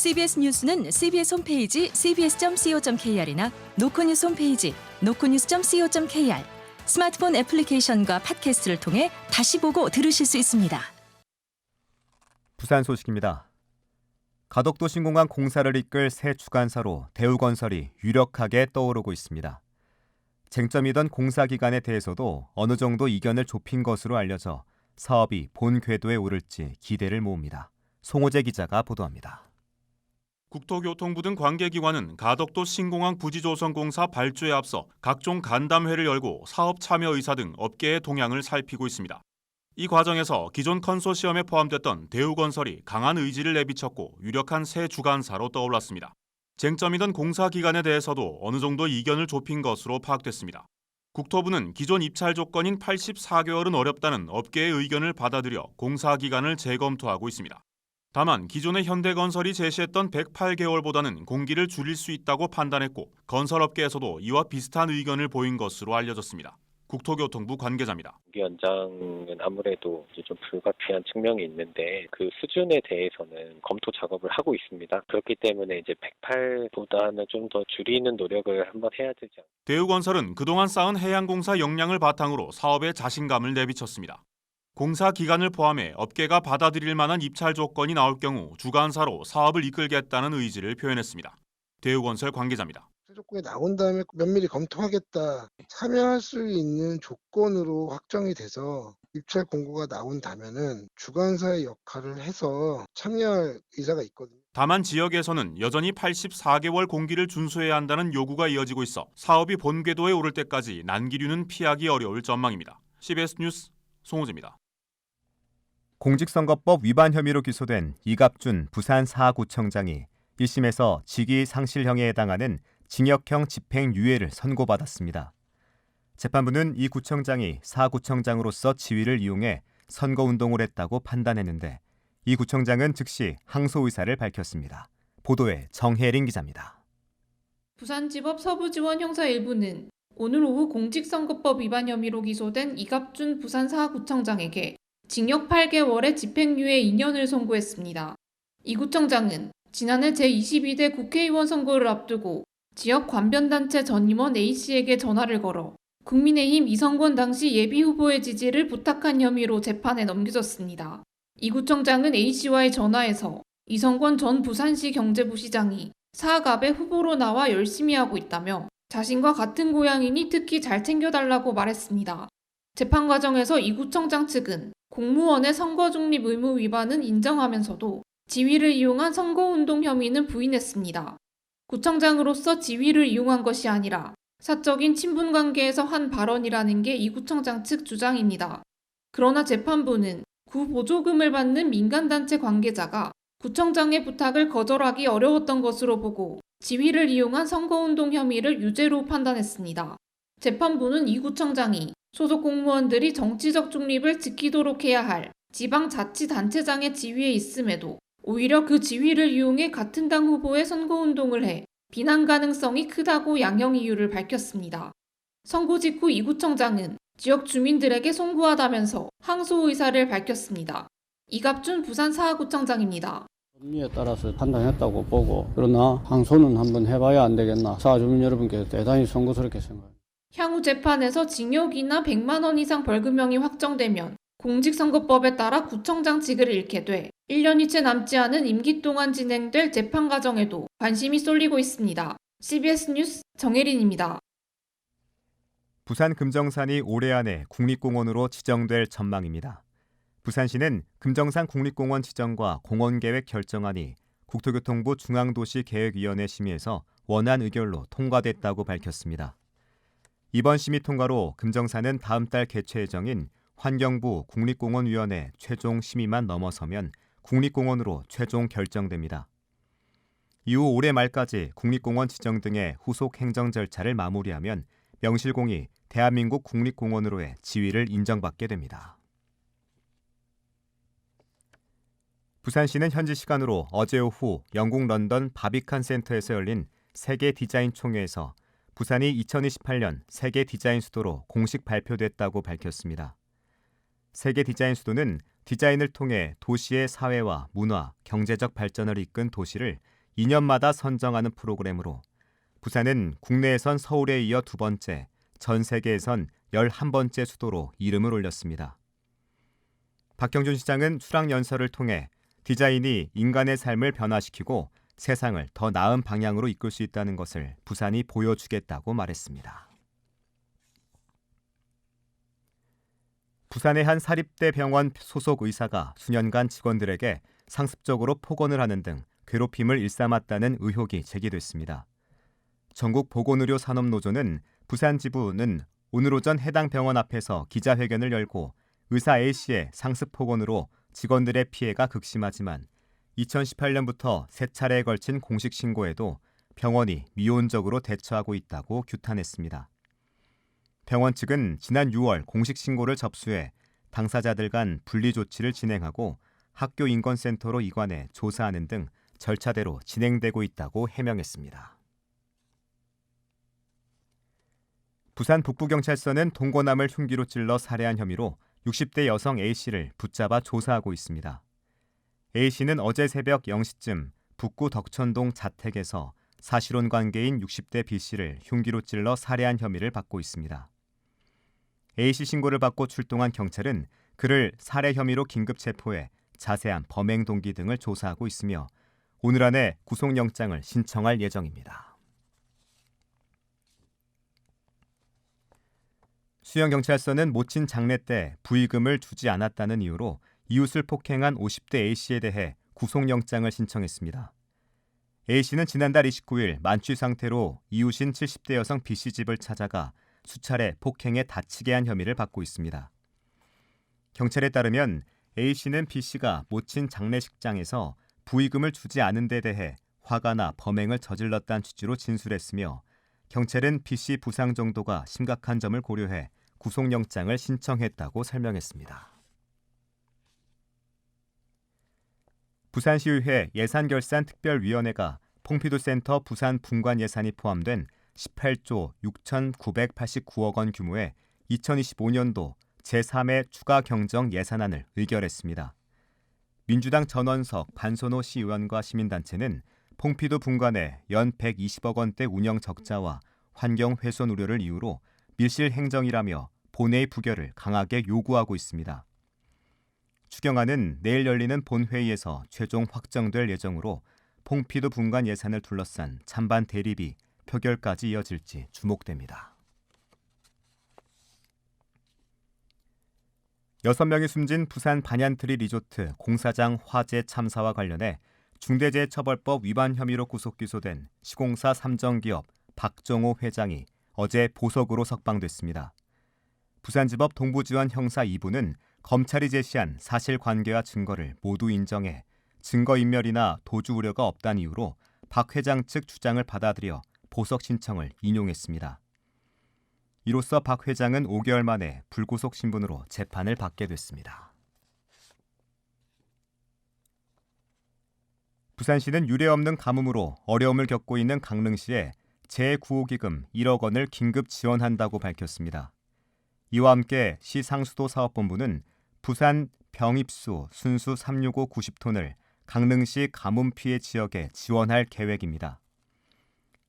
CBS 뉴스는 CBS 홈페이지 cbs.co.kr이나 노코뉴스 홈페이지 노코뉴스.co.kr, 스마트폰 애플리케이션과 팟캐스트를 통해 다시 보고 들으실 수 있습니다. 부산 소식입니다. 가덕도 신공항 공사를 이끌 새 주관사로 대우건설이 유력하게 떠오르고 있습니다. 쟁점이던 공사 기간에 대해서도 어느 정도 이견을 좁힌 것으로 알려져 사업이 본 궤도에 오를지 기대를 모읍니다. 송호재 기자가 보도합니다. 국토교통부 등 관계기관은 가덕도 신공항 부지조성공사 발주에 앞서 각종 간담회를 열고 사업 참여 의사 등 업계의 동향을 살피고 있습니다. 이 과정에서 기존 컨소시엄에 포함됐던 대우건설이 강한 의지를 내비쳤고 유력한 새 주관사로 떠올랐습니다. 쟁점이던 공사 기간에 대해서도 어느 정도 이견을 좁힌 것으로 파악됐습니다. 국토부는 기존 입찰 조건인 84개월은 어렵다는 업계의 의견을 받아들여 공사 기간을 재검토하고 있습니다. 다만 기존의 현대건설이 제시했던 108개월보다는 공기를 줄일 수 있다고 판단했고 건설업계에서도 이와 비슷한 의견을 보인 것으로 알려졌습니다. 국토교통부 관계자입니다. 공기 연장은 아무래도 이제 좀 불가피한 측면이 있는데 그 수준에 대해서는 검토 작업을 하고 있습니다. 그렇기 때문에 이제 108보다는 좀 더 줄이는 노력을 한번 해야 되지 않을까. 대우건설은 그동안 쌓은 해양공사 역량을 바탕으로 사업에 자신감을 내비쳤습니다. 공사 기간을 포함해 업계가 받아들일 만한 입찰 조건이 나올 경우 주관사로 사업을 이끌겠다는 의지를 표현했습니다. 대우건설 관계자입니다. 조건이 나온 다음에 면밀히 검토하겠다. 참여할 수 있는 조건으로 확정이 돼서 입찰 공고가 나온다면은 주관사의 역할을 해서 참여할 의사가 있거든요. 다만 지역에서는 여전히 84개월 공기를 준수해야 한다는 요구가 이어지고 있어 사업이 본 궤도에 오를 때까지 난기류는 피하기 어려울 전망입니다. CBS 뉴스 송호재입니다. 공직선거법 위반 혐의로 기소된 이갑준 부산 4구청장이 1심에서 직위상실형에 해당하는 징역형 집행유예를 선고받았습니다. 재판부는 이 구청장이 4구청장으로서 지위를 이용해 선거운동을 했다고 판단했는데 이 구청장은 즉시 항소 의사를 밝혔습니다. 보도에 정혜린 기자입니다. 부산지법 서부지원 형사 1부는 오늘 오후 공직선거법 위반 혐의로 기소된 이갑준 부산 4구청장에게 징역 8개월의 집행유예 2년을 선고했습니다. 이 구청장은 지난해 제22대 국회의원 선거를 앞두고 지역 관변단체 전임원 A씨에게 전화를 걸어 국민의힘 이성권 당시 예비후보의 지지를 부탁한 혐의로 재판에 넘겨졌습니다. 이 구청장은 A씨와의 전화에서 이성권 전 부산시 경제부시장이 사갑의 후보로 나와 열심히 하고 있다며 자신과 같은 고향이니 특히 잘 챙겨달라고 말했습니다. 재판 과정에서 이 구청장 측은 공무원의 선거중립 의무 위반은 인정하면서도 지위를 이용한 선거운동 혐의는 부인했습니다. 구청장으로서 지위를 이용한 것이 아니라 사적인 친분 관계에서 한 발언이라는 게 이 구청장 측 주장입니다. 그러나 재판부는 구 보조금을 받는 민간단체 관계자가 구청장의 부탁을 거절하기 어려웠던 것으로 보고 지위를 이용한 선거운동 혐의를 유죄로 판단했습니다. 재판부는 이 구청장이 소속 공무원들이 정치적 중립을 지키도록 해야 할 지방자치단체장의 지위에 있음에도 오히려 그 지위를 이용해 같은 당 후보의 선거운동을 해 비난 가능성이 크다고 양형 이유를 밝혔습니다. 선고 직후 이 구청장은 지역 주민들에게 송구하다면서 항소 의사를 밝혔습니다. 이갑준 부산 4구청장입니다. 법리에 따라서 판단했다고 보고 그러나 항소는 한번 해봐야 안 되겠나. 사주민 여러분께 대단히 송구스럽게 생각합니다. 향후 재판에서 징역이나 100만 원 이상 벌금형이 확정되면 공직선거법에 따라 구청장직을 잃게 돼 1년이 채 남지 않은 임기 동안 진행될 재판 과정에도 관심이 쏠리고 있습니다. CBS 뉴스 정혜린입니다. 부산 금정산이 올해 안에 국립공원으로 지정될 전망입니다. 부산시는 금정산 국립공원 지정과 공원계획 결정안이 국토교통부 중앙도시계획위원회 심의에서 원안 의결로 통과됐다고 밝혔습니다. 이번 심의 통과로 금정산은 다음 달 개최 예정인 환경부 국립공원위원회 최종 심의만 넘어서면 국립공원으로 최종 결정됩니다. 이후 올해 말까지 국립공원 지정 등의 후속 행정 절차를 마무리하면 명실공히 대한민국 국립공원으로의 지위를 인정받게 됩니다. 부산시는 현지 시간으로 어제 오후 영국 런던 바비칸 센터에서 열린 세계 디자인 총회에서 부산이 2028년 세계 디자인 수도로 공식 발표됐다고 밝혔습니다. 세계 디자인 수도는 디자인을 통해 도시의 사회와 문화, 경제적 발전을 이끈 도시를 2년마다 선정하는 프로그램으로 부산은 국내에선 서울에 이어 두 번째, 전 세계에선 11번째 수도로 이름을 올렸습니다. 박형준 시장은 수락연설을 통해 디자인이 인간의 삶을 변화시키고 세상을 더 나은 방향으로 이끌 수 있다는 것을 부산이 보여주겠다고 말했습니다. 부산의 한 사립대 병원 소속 의사가 수년간 직원들에게 상습적으로 폭언을 하는 등 괴롭힘을 일삼았다는 의혹이 제기됐습니다. 전국 보건의료산업노조는 부산 지부는 오늘 오전 해당 병원 앞에서 기자회견을 열고 의사 A씨의 상습 폭언으로 직원들의 피해가 극심하지만 2018년부터 3차례에 걸친 공식 신고에도 병원이 미온적으로 대처하고 있다고 규탄했습니다. 병원 측은 지난 6월 공식 신고를 접수해 당사자들 간 분리 조치를 진행하고 학교 인권센터로 이관해 조사하는 등 절차대로 진행되고 있다고 해명했습니다. 부산 북부경찰서는 동거남을 흉기로 찔러 살해한 혐의로 60대 여성 A씨를 붙잡아 조사하고 있습니다. A씨는 어제 새벽 0시쯤 북구 덕천동 자택에서 사실혼 관계인 60대 B씨를 흉기로 찔러 살해한 혐의를 받고 있습니다. A씨 신고를 받고 출동한 경찰은 그를 살해 혐의로 긴급 체포해 자세한 범행 동기 등을 조사하고 있으며 오늘 안에 구속영장을 신청할 예정입니다. 수영경찰서는 모친 장례 때 부의금을 주지 않았다는 이유로 이웃을 폭행한 50대 A씨에 대해 구속영장을 신청했습니다. A씨는 지난달 29일 만취 상태로 이웃인 70대 여성 B씨 집을 찾아가 수차례 폭행에 다치게 한 혐의를 받고 있습니다. 경찰에 따르면 A씨는 B씨가 모친 장례식장에서 부의금을 주지 않은 데 대해 화가 나 범행을 저질렀다는 취지로 진술했으며 경찰은 B씨 부상 정도가 심각한 점을 고려해 구속영장을 신청했다고 설명했습니다. 부산시의회 예산결산특별위원회가 퐁피두센터 부산 분관 예산이 포함된 18조 6,989억 원 규모의 2025년도 제3회 추가 경정 예산안을 의결했습니다. 민주당 전원석 반선호 시의원과 시민단체는 퐁피두 분관의 연 120억 원대 운영 적자와 환경 훼손 우려를 이유로 밀실 행정이라며 본회의 부결을 강하게 요구하고 있습니다. 추경안은 내일 열리는 본회의에서 최종 확정될 예정으로 퐁피두 분관 예산을 둘러싼 찬반 대립이 표결까지 이어질지 주목됩니다. 6명이 숨진 부산 반얀트리 리조트 공사장 화재 참사와 관련해 중대재해처벌법 위반 혐의로 구속 기소된 시공사 삼정기업 박정호 회장이 어제 보석으로 석방됐습니다. 부산지법 동부지원 형사 2부는 검찰이 제시한 사실관계와 증거를 모두 인정해 증거인멸이나 도주 우려가 없다는 이유로 박 회장 측 주장을 받아들여 보석 신청을 인용했습니다. 이로써 박 회장은 5개월 만에 불구속 신분으로 재판을 받게 됐습니다. 부산시는 유례없는 가뭄으로 어려움을 겪고 있는 강릉시에 재구호기금 1억 원을 긴급 지원한다고 밝혔습니다. 이와 함께 시 상수도 사업본부는 부산 병입수 순수 365 90톤을 강릉시 가뭄 피해 지역에 지원할 계획입니다.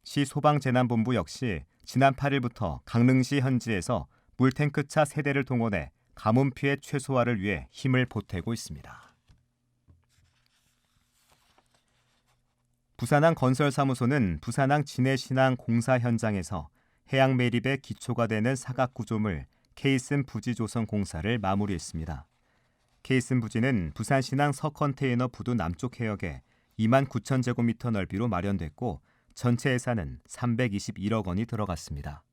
시 소방재난본부 역시 지난 8일부터 강릉시 현지에서 물탱크차 3대를 동원해 가뭄 피해 최소화를 위해 힘을 보태고 있습니다. 부산항 건설사무소는 부산항 진해신항 공사 현장에서 해양 매립의 기초가 되는 사각구조물 케이슨 부지 조성 공사를 마무리했습니다. 케이슨 부지는 부산신항 서컨테이너 부두 남쪽 해역에 29,000제곱미터 넓이로 마련됐고 전체 예산은 321억 원이 들어갔습니다.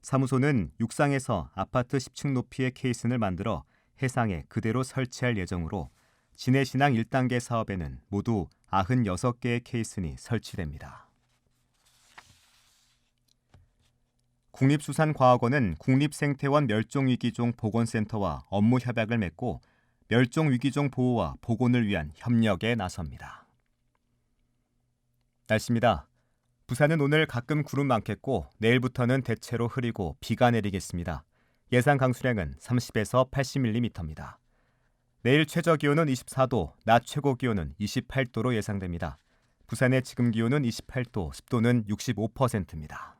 사무소는 육상에서 아파트 10층 높이의 케이슨을 만들어 해상에 그대로 설치할 예정으로 진해신항 1단계 사업에는 모두 96개의 케이슨이 설치됩니다. 국립수산과학원은 국립생태원 멸종위기종 보건센터와 업무 협약을 맺고 멸종위기종 보호와 복원을 위한 협력에 나섭니다. 날씨입니다. 부산은 오늘 가끔 구름 많겠고 내일부터는 대체로 흐리고 비가 내리겠습니다. 예상 강수량은 30에서 80mm입니다. 내일 최저 기온은 24도, 낮 최고 기온은 28도로 예상됩니다. 부산의 지금 기온은 28도, 습도는 65%입니다.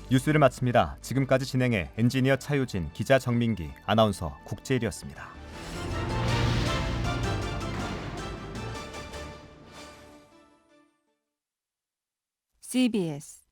뉴스를 마칩니다. 지금까지 진행해 엔지니어 차유진, 기자 정민기, 아나운서 국재일이었습니다. CBS